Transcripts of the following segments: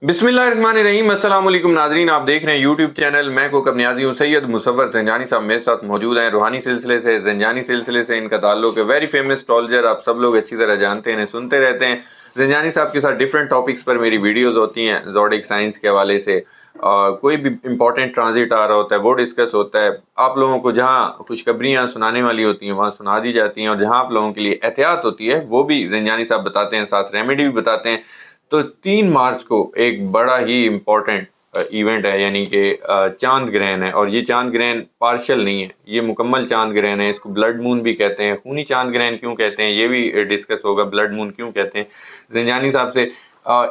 बिस्मिल्लाहिर्रहमानिर्रहीम। अस्सलाम वालेकुम नाजरीन, आप देख रहे हैं यूट्यूब चैनल। मैं को कपनियाजी हूँ। सैयद मुसव्वर ज़ंजानी साहब मेरे साथ मौजूद हैं। रूहानी सिलसिले से, ज़ंजानी सिलसिले से इनका ताल्लुक है। वेरी फेमस एस्ट्रोलॉजर, आप सब लोग अच्छी तरह जानते हैं, इन्हें सुनते रहते हैं। ज़ंजानी साहब के साथ डिफरेंट टॉपिक्स पर मेरी वीडियोज़ होती हैं ज़ोडिक साइंस के हवाले से। कोई भी इंपॉर्टेंट ट्रांजिट आ रहा होता है वो डिस्कस होता है। आप लोगों को जहाँ खुशखबरियाँ सुनाने वाली होती हैं वहाँ सुना दी जाती हैं, और जहाँ आप लोगों के लिए एहतियात होती है वो भी ज़ंजानी साहब बताते हैं, साथ रेमेडी भी बताते हैं। तो 3 मार्च को एक बड़ा ही इम्पोर्टेंट इवेंट है, यानी कि चांद ग्रहण है। और ये चांद ग्रहण पार्शल नहीं है, ये मुकम्मल चांद ग्रहण है। इसको ब्लड मून भी कहते हैं। खूनी चांद ग्रहण क्यों कहते हैं ये भी डिस्कस होगा। ब्लड मून क्यों कहते हैं, ज़ंजानी साहब से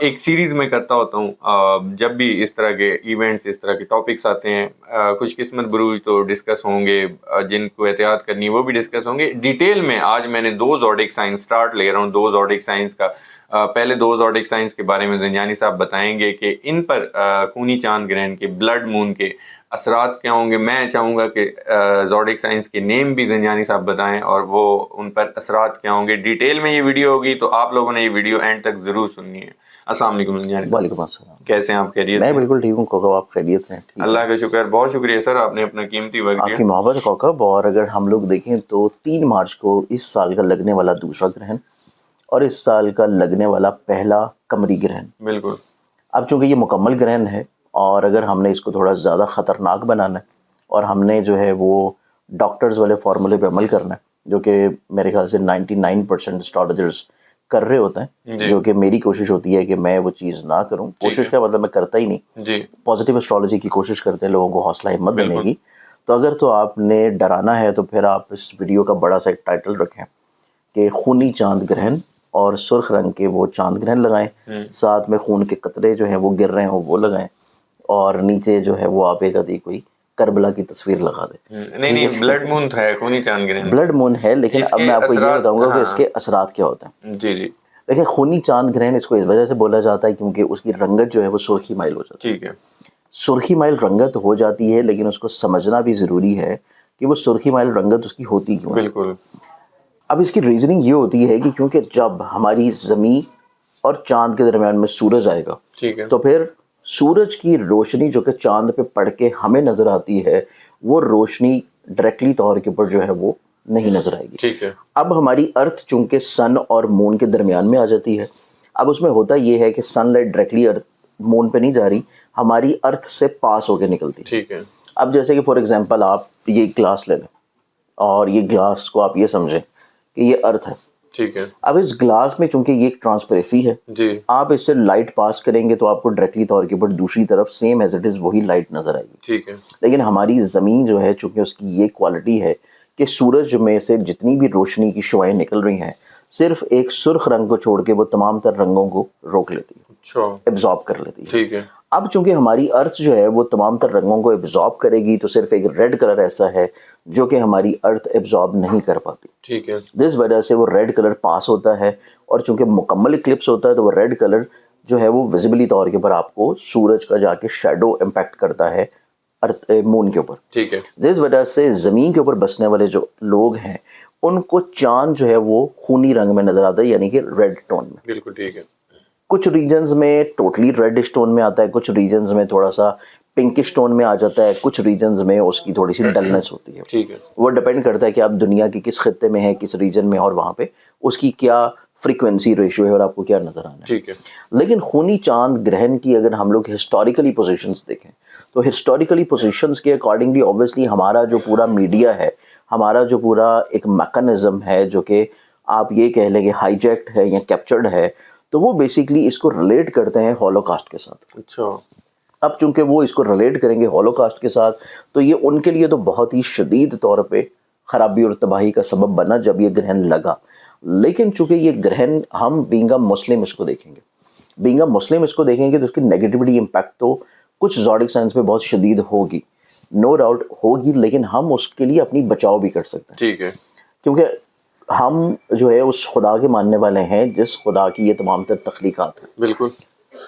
एक सीरीज़ में करता होता हूँ। जब भी इस तरह के इवेंट्स, इस तरह के टॉपिक्स आते हैं, कुछ किस्मत बुरूज तो डिस्कस होंगे, जिनको एहतियात करनी है वो भी डिस्कस होंगे डिटेल में। आज मैंने 2 ज़ोडिक साइंस स्टार्ट ले रहा हूँ। 2 ज़ोडिक साइंस का पहले 2 ज़ोडिक साइंस के बारे में ज़ंजानी साहब बताएंगे कि इन पर खूनी चांद ग्रहण के, ब्लड मून के असरात क्या होंगे। मैं चाहूँगा कि ज़ोडिक साइंस के नेम भी ज़ंजानी साहब बताएं और वो उन पर असरात क्या होंगे। डिटेल में ये वीडियो होगी, तो आप लोगों ने ये वीडियो एंड तक ज़रूर सुननी है। अस्सलाम वालेकुम ज़ंजानी साहब। वालेकुम अस्सलाम। कैसे हैं आप? खैरियत मैं से? बिल्कुल ठीक हूँ कौकब, आप खैरियत से हैं? ठीक है। अल्लाह का शुक्र, बहुत शुक्रिया सर, आपने अपना कीमती वक्त आपकी दिया। मोहब्बत है कौकब। और अगर हम लोग देखें तो 3 मार्च को इस साल का लगने वाला दूसरा ग्रहण और इस साल का लगने वाला पहला कमरी ग्रहण। बिल्कुल। अब चूंकि ये मुकम्मल ग्रहण है और अगर हमने इसको थोड़ा ज़्यादा ख़तरनाक बनाना है और हमने जो है वो डॉक्टर्स वाले फार्मूले पे अमल करना है, जो कि मेरे ख्याल से 99% एस्ट्रोलॉजर्स कर रहे होते हैं, जी जो कि मेरी कोशिश होती है कि मैं वो चीज़ ना करूं। कोशिश का मतलब मैं करता ही नहीं। जी पॉजिटिव एस्ट्रोलॉजी की कोशिश करते हैं लोगों को हौसला हिम्मत देने बिल्कुल। की। तो अगर तो आपने डराना है तो फिर आप इस वीडियो का बड़ा सा एक टाइटल रखें कि खूनी चांद ग्रहण, और सुर्ख रंग के वो चांद ग्रहण लगाएं, साथ में खून के कतरे जो हैं वो गिर रहे हों वो लगाएं, और नीचे जो है वो आप एक आधी कोई करबला की तस्वीर लगा दें। नहीं नहीं, ब्लड मून है, खूनी चांद ग्रहण। ब्लड मून है, लेकिन अब इसके मैं आपको ये असरात, बताऊंगा कि हाँ इसके असरात क्या होते हैं। जी जी देखिए, खूनी चांद ग्रहण इसको इस वजह से बोला जाता है क्योंकि उसकी रंगत जो है वो सुर्खी माइल हो जाती है। ठीक है। सुर्खी माइल रंगत हो जाती है, लेकिन उसको समझना भी ज़रूरी है कि वो सुर्खी माइल रंगत उसकी होती क्यों है। बिल्कुल। अब इसकी रीजनिंग ये होती है कि क्योंकि जब हमारी ज़मीन और चांद के दरमियान में सूरज आएगा, ठीक है। तो फिर सूरज की रोशनी जो कि चांद पे पड़ के हमें नज़र आती है, वो रोशनी डायरेक्टली तौर के ऊपर जो है वो नहीं नज़र आएगी। ठीक है। अब हमारी अर्थ चूंकि सन और मून के दरमियान में आ जाती है। अब उसमें होता ये है कि सनलाइट डायरेक्टली अर्थ मून पे नहीं जा रही, हमारी अर्थ से पास होकर निकलती है। ठीक है। अब जैसे कि फॉर एग्जांपल आप ये ग्लास ले लें और ये ग्लास को आप ये समझें कि ये अर्थ है। ठीक है। अब इस ग्लास में चूंकि ये एक ट्रांसपेरेंसी है, जी आप इससे लाइट पास करेंगे तो आपको डायरेक्टली तौर के ऊपर दूसरी तरफ सेम एज इट इज़ वही लाइट नज़र आएगी। ठीक है। लेकिन हमारी ज़मीन जो है, चूंकि उसकी ये क्वालिटी है कि सूरज में से जितनी भी रोशनी की शुआएं निकल रही हैं, सिर्फ एक सुर्ख रंग को छोड़ के वो तमाम तर रंगों को रोक लेती है, अच्छा। एब्जॉर्ब कर लेती है। ठीक है। अब चूंकि हमारी अर्थ जो है वो तमाम तर रंगों को एब्जॉर्ब करेगी, तो सिर्फ एक रेड कलर ऐसा है जो कि हमारी अर्थ एब्जॉर्ब नहीं कर पाती। ठीक है। जिस वजह से वो रेड कलर पास होता है, और चूंकि मुकम्मल इक्लिप्स होता है तो वो रेड कलर जो है वो विजिबली तौर के ऊपर आपको सूरज का जाके शेडो इम्पैक्ट करता है अर्थ मून के ऊपर। ठीक है। जिस वजह से ज़मीन के ऊपर बसने वाले जो लोग हैं उनको चांद जो है वो खूनी रंग में नज़र आता है, यानी कि रेड टोन में। बिल्कुल ठीक है। कुछ रीजन्स में टोटली रेडिश टोन में आता है, कुछ रीजन्स में थोड़ा सा पिंकिश टोन में आ जाता है, कुछ रीजन्स में उसकी थोड़ी सी डलनेस होती है। ठीक है। वो डिपेंड करता है कि आप दुनिया के किस खत्ते में हैं, किस रीजन में, और वहाँ पे उसकी क्या फ्रीक्वेंसी रेशियो है और आपको क्या नज़र आना है। ठीक है। लेकिन खूनी चांद ग्रहण की अगर हम लोग हिस्टोरिकली पोजीशंस देखें तो हिस्टोरिकली पोजीशंस के अकॉर्डिंगली ऑब्वियसली हमारा जो पूरा मीडिया है, हमारा जो पूरा एक मैकेनिज्म है जो कि आप ये कह लें कि हाईजैक्ड है या कैप्चर्ड है, तो वो बेसिकली इसको रिलेट करते हैं हॉलोकास्ट के साथ। अच्छा। अब चूंकि वो इसको रिलेट करेंगे हॉलोकास्ट के साथ, तो ये उनके लिए तो बहुत ही शदीद तौर पे ख़राबी और तबाही का सबब बना जब ये ग्रहण लगा। लेकिन चूंकि ये ग्रहण हम बीइंग अ मुस्लिम इसको देखेंगे, बीइंग अ मुस्लिम इसको देखेंगे तो उसकी नेगेटिविटी इम्पैक्ट तो कुछ ज़ोडिक साइंस में बहुत शदीद होगी, नो डाउट होगी, लेकिन हम उसके लिए अपनी बचाव भी कर सकते हैं। ठीक है। क्योंकि हम जो है उस खुदा के मानने वाले हैं जिस खुदा की ये तमाम तर तख्लीक़ात हैं। बिल्कुल।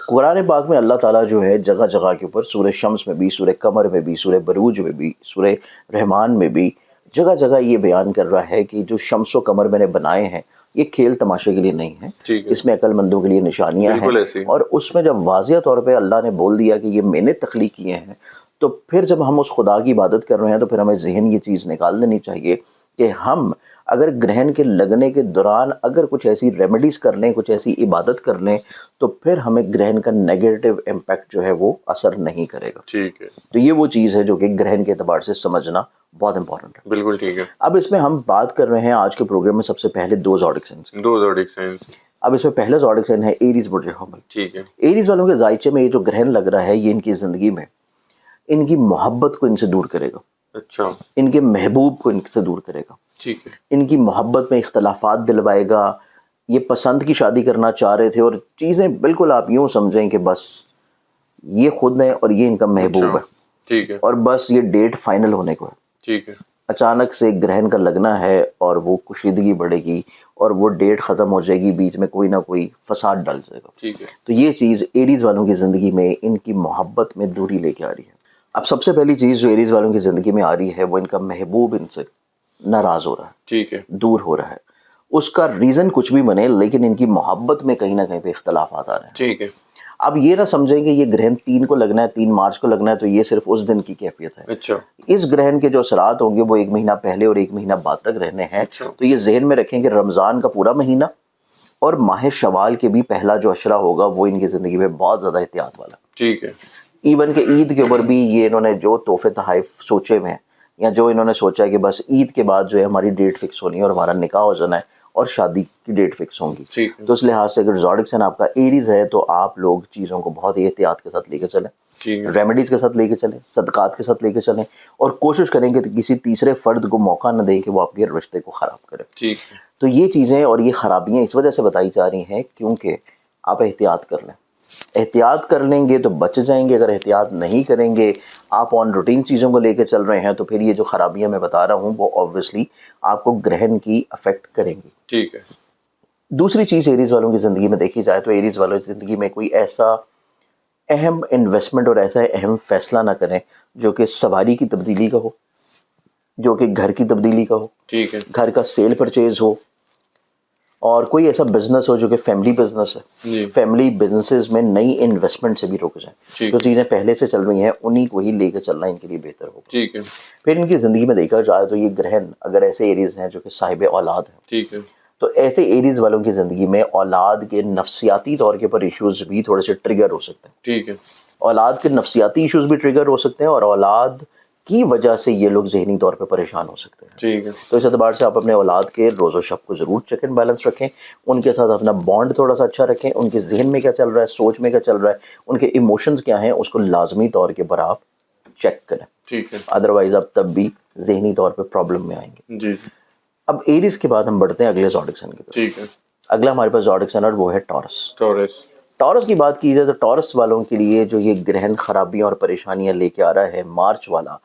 कुरान पाक में अल्लाह ताला जो है जगह जगह के ऊपर, सूरह शम्स में भी, सूरह कमर में भी, सूरह बरूज में भी, सूरह रहमान में भी, जगह जगह ये बयान कर रहा है कि जो शम्स व कमर मैंने बनाए हैं یہ کھیل تماشے کے لیے نہیں ہے, ٹھیک ہے, اس میں عقل مندوں کے لیے نشانیاں بالکل ہیں, ایسے ہی. اور اس میں جب واضح طور پہ اللہ نے بول دیا کہ یہ میں نے تخلیق کیے ہیں, تو پھر جب ہم اس خدا کی عبادت کر رہے ہیں تو پھر ہمیں ذہن یہ چیز نکال دینی چاہیے کہ ہم اگر گرہن کے لگنے کے دوران اگر کچھ ایسی ریمیڈیز کر لیں, کچھ ایسی عبادت کر لیں, تو پھر ہمیں گرہن کا نیگیٹو امپیکٹ جو ہے وہ اثر نہیں کرے گا. ٹھیک ہے, تو یہ وہ چیز ہے جو کہ گرہن کے اعتبار سے سمجھنا بہت امپورٹنٹ ہے. بالکل ٹھیک ہے. اب اس میں ہم بات کر رہے ہیں آج کے پروگرام میں سب سے پہلے دو زوڈک سائنس. دو زوڈک سائنس. اب اس میں پہلا زوڈک سائن ہے ایریز برج حمل. ٹھیک ہے, ایریز والوں کے ذائچے میں یہ جو گرہن لگ رہا ہے یہ ان کی زندگی میں ان کی محبت کو ان سے دور کرے گا, اچھا, ان کے محبوب کو ان سے دور کرے گا, ٹھیک ہے, ان کی محبت میں اختلافات دلوائے گا. یہ پسند کی شادی کرنا چاہ رہے تھے اور چیزیں بالکل آپ یوں سمجھیں کہ بس یہ خود ہیں اور یہ ان کا محبوب ہے, ٹھیک ہے, اور بس یہ ڈیٹ فائنل ہونے کو ہے. ٹھیک ہے, اچانک سے گرہن کا لگنا ہے اور وہ کشیدگی بڑھے گی اور وہ ڈیٹ ختم ہو جائے گی, بیچ میں کوئی نہ کوئی فساد ڈل جائے گا. ٹھیک ہے, تو یہ چیز ایریز والوں کی زندگی میں ان کی محبت میں دوری لے کے آ رہی ہے. اب سب سے پہلی چیز جو ایریز والوں کی زندگی میں آ رہی ہے وہ ان کا محبوب ان سے ناراض ہو رہا ہے, ٹھیک ہے, دور ہو رہا ہے. اس کا ریزن کچھ بھی بنے لیکن ان کی محبت میں کہیں نہ کہیں پہ اختلافات آ رہے ہیں. ٹھیک ہے, اب یہ نہ سمجھیں کہ یہ گرہن 3 کو لگنا ہے, 3 مارچ کو لگنا ہے, تو یہ صرف اس دن کی کیفیت ہے. اچھا, اس گرہن کے جو اثرات ہوں گے وہ 1 مہینہ پہلے اور 1 مہینہ بعد تک رہنے ہیں. اچھا, تو یہ ذہن میں رکھیں کہ رمضان کا پورا مہینہ اور ماہ شوال کے بھی پہلا جو عشرہ ہوگا وہ ان کی زندگی میں بہت زیادہ احتیاط والا. ٹھیک ہے, ایون کہ عید کے اوپر بھی یہ انہوں نے جو تحفے تحائف سوچے ہوئے ہیں, یا جو انہوں نے سوچا ہے کہ بس عید کے بعد جو ہے ہماری ڈیٹ فکس ہونی ہے اور ہمارا نکاح ہو جانا ہے اور شادی کی ڈیٹ فکس ہوں گی. ٹھیک ہے, تو اس لحاظ سے اگر زوڈک سائن آپ کا ایریز ہے تو آپ لوگ چیزوں کو بہت ہی احتیاط کے ساتھ لے کے چلیں, ٹھیک ہے, ریمیڈیز کے ساتھ لے کے چلیں, صدقات کے ساتھ لے کے چلیں, اور کوشش کریں کہ کسی تیسرے فرد کو موقع نہ دیں کہ وہ آپ کے رشتے کو خراب کرے. ٹھیک ہے, تو یہ چیزیں اور یہ خرابیاں اس وجہ سے بتائی جا رہی ہیں کیونکہ آپ احتیاط کر لیں. احتیاط کر لیں گے تو بچ جائیں گے, اگر احتیاط نہیں کریں گے, آپ آن روٹین چیزوں کو لے کے چل رہے ہیں, تو پھر یہ جو خرابیاں میں بتا رہا ہوں وہ آبویسلی آپ کو گرہن کی افیکٹ کریں گی. ٹھیک ہے, دوسری چیز ایریز والوں کی زندگی میں دیکھی جائے تو ایریز والوں کی زندگی میں کوئی ایسا اہم انویسٹمنٹ اور ایسا اہم فیصلہ نہ کریں جو کہ سواری کی تبدیلی کا ہو, جو کہ گھر کی تبدیلی کا ہو, ٹھیک ہے, گھر کا سیل پرچیز ہو, اور کوئی ایسا بزنس ہو جو کہ فیملی بزنس ہے. جی, فیملی بزنسز میں نئی انویسٹمنٹ سے بھی رک جائیں. ٹھیک جو ہے, چیزیں پہلے سے چل رہی ہیں انہی کو ہی لے کے چلنا ان کے لیے بہتر ہوگا. ٹھیک ہے, پھر ان کی زندگی میں دیکھا جائے تو یہ گرہن اگر ایسے ایریز ہیں جو کہ صاحب اولاد ہیں, ٹھیک ہے, تو ایسے ایریز والوں کی زندگی میں اولاد کے نفسیاتی طور کے پر ایشوز بھی تھوڑے سے ٹریگر ہو سکتے ہیں. ٹھیک ہے, اولاد کے نفسیاتی ایشوز بھی ٹریگر ہو سکتے ہیں اور اولاد کی وجہ سے یہ لوگ ذہنی طور پہ پریشان ہو سکتے ہیں. ٹھیک ہے, تو اس اعتبار سے آپ اپنے اولاد کے روز و شب کو ضرور چیک اینڈ بیلنس رکھیں, ان کے ساتھ اپنا بانڈ تھوڑا سا اچھا رکھیں, ان کے ذہن میں کیا چل رہا ہے, سوچ میں کیا چل رہا ہے, ان کے ایموشنز کیا ہیں, اس کو لازمی طور کے پر آپ چیک کریں. ٹھیک ہے, ادروائز آپ تب بھی ذہنی طور پہ پرابلم میں آئیں گے. جی, اب ایریز کے بعد ہم بڑھتے ہیں اگلے زوڈک سائن کی طرف. ٹھیک ہے, اگلا ہمارے پاس زوڈک سائن اور وہ ہے ٹورس. ٹورس. ٹورس کی بات کی جائے تو ٹورس والوں کے لیے جو یہ گرہن خرابیاں اور پریشانیاں لے کے آ رہا ہے مارچ والا,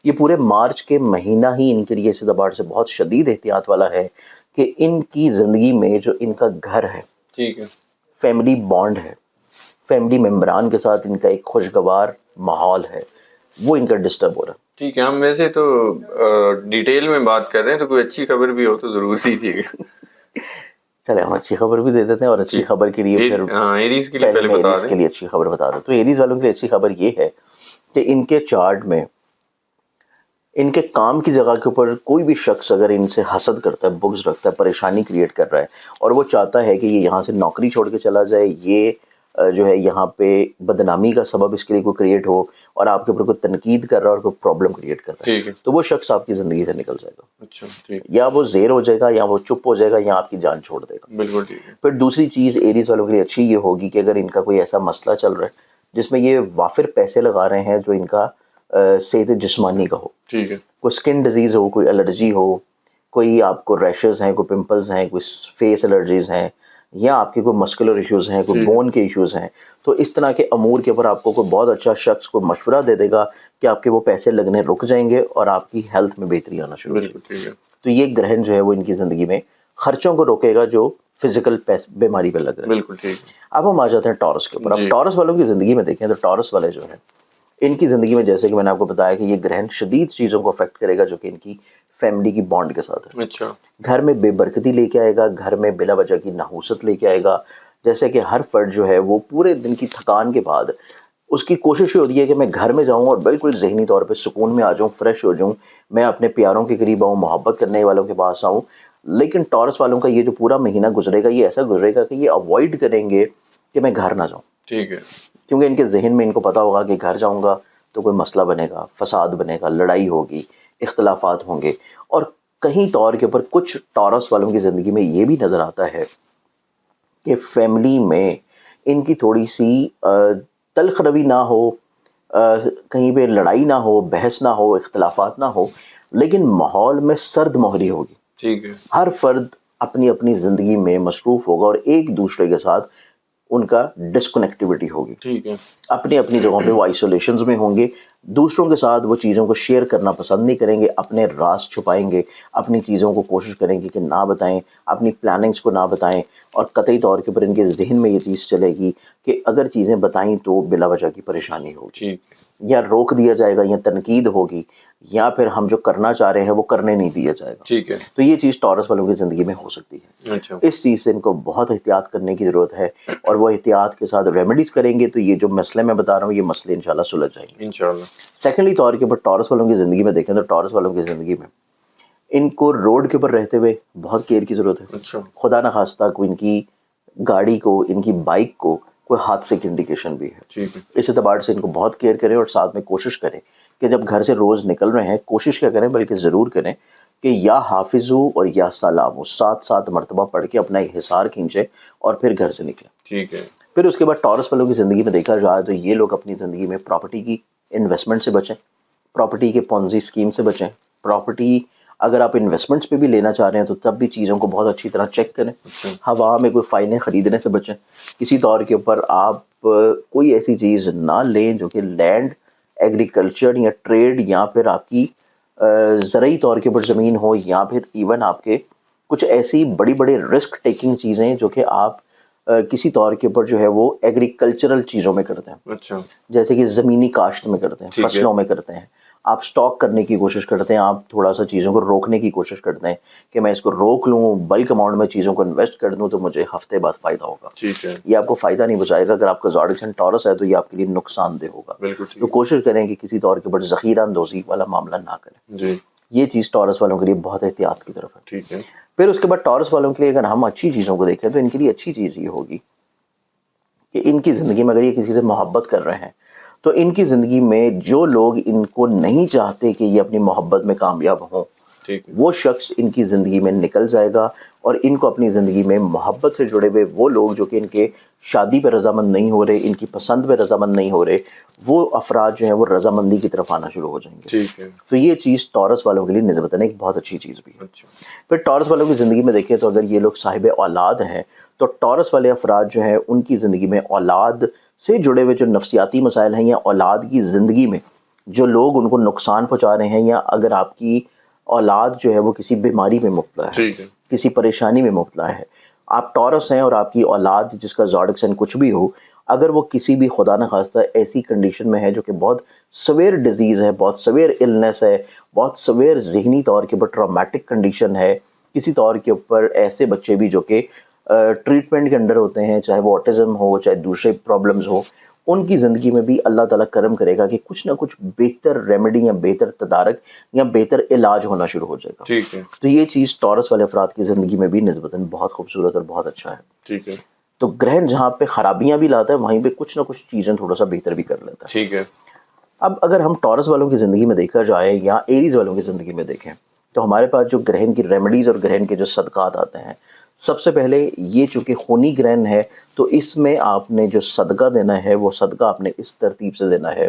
یہ پورے مارچ کے مہینہ ہی ان کے لیے اس اعتبار سے بہت شدید احتیاط والا ہے کہ ان کی زندگی میں جو ان کا گھر ہے, ٹھیک ہے, فیملی بانڈ ہے, فیملی ممبران کے ساتھ ان کا ایک خوشگوار ماحول ہے, وہ ان کا ڈسٹرب ہو رہا ہے. ٹھیک ہے. ہم ویسے تو ڈیٹیل میں بات کر رہے ہیں, تو کوئی اچھی خبر بھی ہو تو ضرور دیجیے گا. چلے ہم اچھی خبر بھی دے دیتے ہیں, اور اچھی خبر کے لیے پھر ایریز کے لیے پہلے بتا ایریز دیں. کے لیے اچھی خبر بتا دیں. تو ایریز والوں کے لیے اچھی خبر یہ ہے کہ ان کے چارٹ میں ان کے کام کی جگہ کے اوپر کوئی بھی شخص اگر ان سے حسد کرتا ہے, بغض رکھتا ہے, پریشانی کریٹ کر رہا ہے, اور وہ چاہتا ہے کہ یہ یہاں سے نوکری چھوڑ کے چلا جائے, یہ جو ہے یہاں پہ بدنامی کا سبب اس کے لیے کوئی کریٹ ہو, اور آپ کے اوپر کوئی تنقید کر رہا ہے اور کوئی پرابلم کریٹ کر رہا ہے, ٹھیک ہے, تو وہ شخص آپ کی زندگی سے نکل جائے گا. اچھا, ٹھیک, یا وہ زیر ہو جائے گا, یا وہ چپ ہو جائے گا, یا آپ کی جان چھوڑ دے گا. بالکل ٹھیک ہے. پھر دوسری چیز ایریز والوں کے لیے اچھی یہ ہوگی کہ اگر ان کا کوئی ایسا مسئلہ چل رہا ہے جس میں یہ وافر پیسے لگا رہے ہیں جو ان کا صحت جسمانی کا ہو, ٹھیک ہے, کوئی سکن ڈیزیز ہو, کوئی الرجی ہو, کوئی آپ کو ریشز ہیں, کوئی پمپلز ہیں, کوئی فیس الرجیز ہیں, یا آپ کے کوئی مسکولر ایشوز ہیں, کوئی بون کے ایشوز ہیں, تو اس طرح کے امور کے اوپر آپ کو کوئی بہت اچھا شخص کو مشورہ دے دے گا کہ آپ کے وہ پیسے لگنے رک جائیں گے اور آپ کی ہیلتھ میں بہتری آنا شروع ہو جائے گی. بالکل ٹھیک ہے. تو یہ گرہن جو ہے وہ ان کی زندگی میں خرچوں کو روکے گا جو فزیکل بیماری پہ لگ رہا ہے. بالکل ٹھیک ہے. اب ہم آ جاتے ہیں ٹورس کے اوپر. اب ٹورس والوں کی زندگی میں دیکھیں تو ٹورس والے جو ہیں इनकी ज़िंदगी में जैसे कि मैंने आपको बताया कि ये ग्रहण शदीद चीज़ों को अफेक्ट करेगा जो कि इनकी फैमिली की बॉन्ड के साथ है। अच्छा। घर में बेबरकती लेके आएगा, घर में बिला वजह की नहूसत लेके आएगा। जैसे कि हर फर्द जो है वो पूरे दिन की थकान के बाद उसकी कोशिश ये होती है कि मैं घर में जाऊं और बिल्कुल ज़हनी तौर पे सुकून में आ जाऊं, फ्रेश हो जाऊं, मैं अपने प्यारों के करीब आऊं, मोहब्बत करने वालों के पास आऊं। लेकिन टॉरस वालों का ये जो पूरा महीना गुजरेगा ये ऐसा गुजरेगा कि ये अवॉइड करेंगे कि मैं घर ना जाऊं, ठीक है। क्योंकि इनके जहन में इनको पता होगा कि घर जाऊंगा तो कोई मसला बनेगा, फसाद बनेगा, लड़ाई होगी, इख्तलाफात होंगे। और कहीं तौर के ऊपर कुछ टॉरस वालों की ज़िंदगी में ये भी नज़र आता है कि फैमिली में इनकी थोड़ी सी तल्ख रवी ना हो, कहीं पे लड़ाई ना हो, बहस ना हो, इख्तलाफात ना हो, लेकिन माहौल में सर्द मोहरी होगी। ठीक है। हर फर्द अपनी अपनी ज़िंदगी में मसरूफ़ होगा और एक दूसरे के साथ उनका डिस्कनेक्टिविटी होगी। ठीक है। अपनी अपनी जगहों पे वो आइसोलेशंस में होंगे, दूसरों के साथ वो चीज़ों को शेयर करना पसंद नहीं करेंगे, अपने राज छुपाएंगे, अपनी चीज़ों को कोशिश करेंगे कि ना बताएं, अपनी प्लानिंग्स को ना बताएं। और कतई तौर के ऊपर इनके जहन में ये चीज़ चलेगी कि अगर चीज़ें बताई तो बिला वजह की परेशानी होगी, ठीक है। या रोक दिया जाएगा, या तनकीद होगी, या फिर हम जो करना चाह रहे हैं वो करने नहीं दिया जाएगा। ठीक है। तो ये चीज़ टॉरस वालों की ज़िंदगी में हो सकती है। अच्छा। इस चीज़ से इनको बहुत एहतियात करने की ज़रूरत है, और वो एहतियात के साथ रेमेडीज़ करेंगे तो ये जो मसले मैं बता रहा हूँ ये मसले इंशाल्लाह सुलझ जाएंगे। इंशाल्लाह। सेकेंडली तौर के ऊपर टॉरस वालों की ज़िंदगी में देखें तो टॉरस वालों की ज़िंदगी में इनको रोड के ऊपर रहते हुए बहुत केयर की ज़रूरत है। अच्छा। खुदा न खास्ता कोई इनकी गाड़ी को, इनकी बाइक को कोई हादसे की इंडिकेशन भी है, ठीक है। इस एतबार से इनको बहुत केयर करें। और साथ में कोशिश करें कि जब घर से रोज़ निकल रहे हैं, कोशिश क्या करें बल्कि ज़रूर करें कि या हाफिज़ू और या सलामू 7-7 मरतबा पढ़ के अपना एक हिसार खींचें और फिर घर से निकलें। ठीक है। फिर उसके बाद टॉरस वालों की ज़िंदगी में देखा जाए तो ये लोग अपनी ज़िंदगी में प्रॉपर्टी की इन्वेस्टमेंट से बचें, प्रॉपर्टी के पॉन्जी स्कीम से बचें। प्रॉपर्टी अगर आप इन्वेस्टमेंट्स पे भी लेना चाह रहे हैं तो तब भी चीज़ों को बहुत अच्छी तरह चेक करें। हवा में कोई फ़ाइलें ख़रीदने से बचें। किसी तौर के ऊपर आप कोई ऐसी चीज़ ना लें जो कि लैंड, एग्रीकल्चर या ट्रेड या फिर आपकी ज़रूरी तौर के ऊपर ज़मीन हो, या फिर इवन आपके कुछ ऐसी बड़ी बड़ी रिस्क टेकिंग चीज़ें जो कि आप किसी तौर के ऊपर जो है वो एग्रीकल्चरल चीज़ों में करते हैं, अच्छा। जैसे कि ज़मीनी काश्त में करते हैं, ठीक है। फसलों में करते हैं, आप स्टॉक करने की कोशिश करते हैं, आप थोड़ा सा चीज़ों को रोकने की कोशिश करते हैं कि मैं इसको रोक लूँ, बल्क अमाउंट में चीज़ों को इन्वेस्ट कर दूँ तो मुझे हफ्ते बाद फ़ायदा होगा। ठीक है। ये आपको फ़ायदा नहीं बचाएगा। अगर आपका ज़ोडिक टॉरस है तो ये आपके लिए नुकसानदेह होगा। बिल्कुल ठीक तो है। कोशिश करें कि किसी तौर के ऊपर ज़ख़ीरा अंदोज़ी वाला मामला ना करें। जी। ये चीज़ टॉरस वालों के लिए बहुत एहतियात की तरफ है। ठीक है। फिर उसके बाद टॉरस वालों के लिए अगर हम अच्छी चीज़ों को देखें तो इनके लिए अच्छी चीज़ ये होगी कि इनकी ज़िंदगी में अगर ये किसी से मोहब्बत कर रहे हैं तो इनकी ज़िंदगी में जो लोग इनको नहीं चाहते कि ये अपनी मोहब्बत में कामयाब हों, ठीक है। वो शख्स इनकी ज़िंदगी में निकल जाएगा और इनको अपनी ज़िंदगी में मोहब्बत से जुड़े हुए वो लोग जो कि इनके शादी पर रजामंद नहीं हो रहे, इनकी पसंद पर रजामंद नहीं हो रहे, वो अफराद जो हैं वो रजामंदी की तरफ आना शुरू हो जाएंगे। ठीक है। तो ये चीज़ टॉरस वालों के लिए निस्बतन एक बहुत अच्छी चीज़ भी है। अच्छा। फिर टॉरस वालों की ज़िंदगी में देखें तो अगर ये लोग साहिब औलाद हैं तो टॉरस वाले अफराद जो हैं उनकी ज़िंदगी में औलाद से जुड़े हुए जो नफ्सियाती मसाइल हैं, या औलाद की ज़िंदगी में जो लोग उनको नुकसान पहुँचा रहे हैं, या अगर आपकी औलाद जो है वो किसी बीमारी में मुब्तला है, ठीक है। किसी परेशानी में मुब्तला है, आप टॉरस हैं और आपकी औलाद जिसका ज़ोडिक साइन कुछ भी हो, अगर वो किसी भी खुदा न खास्ता ऐसी कंडीशन में है जो कि बहुत सवेयर डिजीज़ है, बहुत सवेयर इलनेस है, बहुत सवेयर ज़हनी तौर के ऊपर ट्रॉमेटिक कंडीशन है, किसी तौर के ऊपर ऐसे बच्चे भी जो कि ट्रीटमेंट के अंडर होते हैं, चाहे वो ऑटिज़म हो, चाहे दूसरे प्रॉब्लम्स हो, उनकी ज़िंदगी में भी अल्लाह ताला करम करेगा कि कुछ ना कुछ बेहतर रेमेडी या बेहतर तदारक या बेहतर इलाज होना शुरू हो जाएगा। ठीक है। तो ये चीज़ टॉरस वाले अफराद की ज़िंदगी में भी निस्बतन बहुत खूबसूरत और बहुत अच्छा है। ठीक है। तो ग्रहण जहाँ पे ख़राबियाँ भी लाता है वहीं पे कुछ ना कुछ चीज़ें थोड़ा सा बेहतर भी कर लेता है। ठीक है। अब अगर हम टॉरस वालों की ज़िंदगी में देखा जाए या एरीज़ वालों की ज़िंदगी में देखें तो हमारे पास जो ग्रहण की रेमेडीज़ और ग्रहण के जो सदक़ात आते हैं, सबसे पहले ये चूँकि खूनी ग्रहण है तो इसमें आपने जो सदका देना है वो सदका आपने इस तरतीब से देना है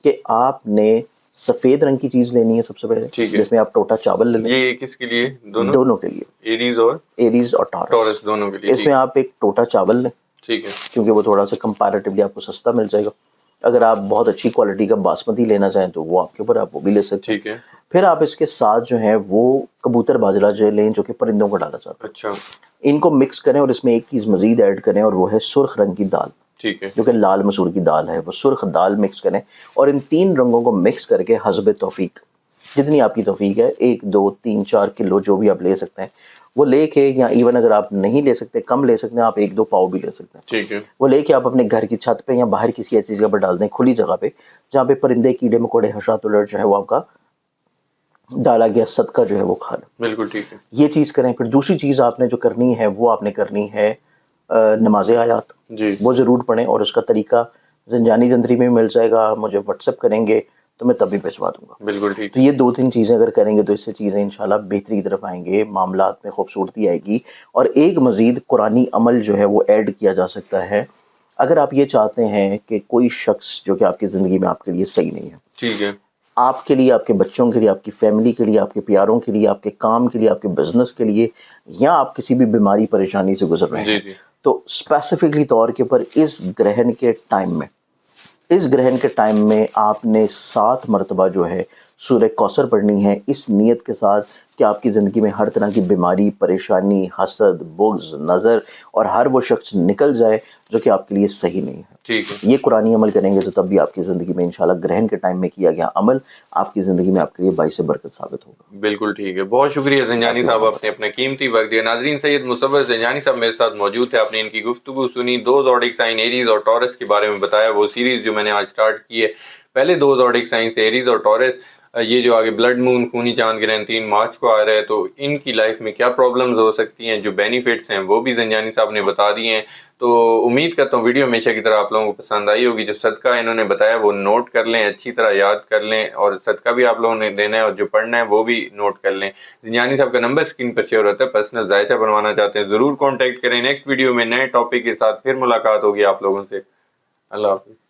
कि आपने सफ़ेद रंग की चीज़ लेनी है सबसे पहले, ठीक है। जिसमें आप टोटा चावल ले लें। ये किसके लिए? दोनों के लिए, एरीज और एरीज़ और टॉरस टॉरस दोनों के लिए। इसमें आप एक टोटा चावल लें, ठीक है। क्योंकि वो थोड़ा सा कंपैरेटिवली आपको सस्ता मिल जाएगा। अगर आप बहुत अच्छी क्वालिटी का बासमती लेना चाहें तो वो आपके ऊपर, आप वो भी ले सकते हैं। ठीक है। फिर आप इसके साथ जो है वो कबूतर बाजरा जो लें जो कि परिंदों को डाला जाता है। अच्छा। इनको मिक्स करें और इसमें एक चीज़ मज़ीद ऐड करें और वो है सुर्ख रंग की दाल। ٹھیک ہے جو کہ لال مسور کی دال ہے، وہ سرخ دال مکس کریں، اور ان 3 رنگوں کو مکس کر کے حسب توفیق، جتنی آپ کی توفیق ہے، 1 2 3 4 کلو جو بھی آپ لے سکتے ہیں وہ لے کے، یا ایون اگر آپ نہیں لے سکتے، کم لے سکتے ہیں، آپ 1 2 پاؤ بھی لے سکتے ہیں، ٹھیک ہے وہ لے کے آپ اپنے گھر کی چھت پہ یا باہر کسی ایسی جگہ پر ڈال دیں، کھلی جگہ پہ جہاں پہ پرندے کیڑے مکوڑے حشرات الرٹ جو ہے وہ آپ کا ڈالا گیا صدقہ جو ہے وہ کھا لیں۔ بالکل ٹھیک ہے یہ چیز کریں۔ پھر دوسری چیز آپ نے جو کرنی ہے وہ آپ نے کرنی ہے نماز آیات، جی وہ ضرور پڑھیں، اور اس کا طریقہ زنجانی زندری میں مل جائے گا، مجھے واٹس ایپ کریں گے تو میں تب بھی بھجوا دوں گا۔ بالکل ٹھیک تو یہ 2 3 چیزیں اگر کریں گے تو اس سے چیزیں انشاءاللہ بہتری کی طرف آئیں گے، معاملات میں خوبصورتی آئے گی، اور ایک مزید قرآنی عمل جو ہے وہ ایڈ کیا جا سکتا ہے۔ اگر آپ یہ چاہتے ہیں کہ کوئی شخص جو کہ آپ کی زندگی میں آپ کے لیے صحیح نہیں ہے، ٹھیک ہے آپ کے لیے، آپ کے بچوں کے لیے، آپ کی فیملی کے لیے، آپ کے پیاروں کے لیے، آپ کے کام کے لیے، آپ کے بزنس کے لیے، یا آپ کسی بھی بیماری پریشانی سے گزر رہے جی ہیں، جی تو اسپیسیفکلی طور کے پر اس گرہن کے ٹائم میں آپ نے 7 مرتبہ جو ہے سورہ کوثر پڑھنی ہے، اس نیت کے ساتھ کہ آپ کی زندگی میں ہر طرح کی بیماری، پریشانی، حسد، بغض، نظر اور ہر وہ شخص نکل جائے جو کہ آپ کے لیے صحیح نہیں ہے۔ ٹھیک ہے یہ قرآنی عمل کریں گے تو تب بھی آپ کی زندگی میں انشاءاللہ گرہن کے ٹائم میں کیا گیا عمل آپ کی زندگی میں آپ کے لیے باعث برکت ثابت ہوگا۔ بالکل ٹھیک ہے، بہت شکریہ زنجانی صاحب، آپ نے اپنا قیمتی وقت دیا۔ ناظرین، سید مصور زنجانی صاحب میرے ساتھ موجود تھے، آپ نے ان کی گفتگو سنی، 2 زوڈک سائن ایریز اور ٹورس کے بارے میں بتایا، وہ سیریز جو میں نے آج سٹارٹ کی ہے۔ پہلے 2 زوڈک سائن ایریز اور ٹورس، یہ جو آگے بلڈ مون خونی چاند گرہن 3 مارچ کو آ رہا ہے، تو ان کی لائف میں کیا پرابلمز ہو سکتی ہیں، جو بینیفٹس ہیں وہ بھی زنجانی صاحب نے بتا دیے ہیں۔ تو امید کرتا ہوں ویڈیو ہمیشہ کی طرح آپ لوگوں کو پسند آئی ہوگی۔ جو صدقہ انہوں نے بتایا وہ نوٹ کر لیں، اچھی طرح یاد کر لیں، اور صدقہ بھی آپ لوگوں نے دینا ہے اور جو پڑھنا ہے وہ بھی نوٹ کر لیں۔ زنجانی صاحب کا نمبر اسکرین پر شیئر ہوتا ہے، پرسنل ذائچہ بنوانا چاہتے ہیں ضرور کانٹیکٹ کریں۔ نیکسٹ ویڈیو میں نئے ٹاپک کے ساتھ پھر ملاقات ہوگی آپ لوگوں سے۔ اللہ حافظ۔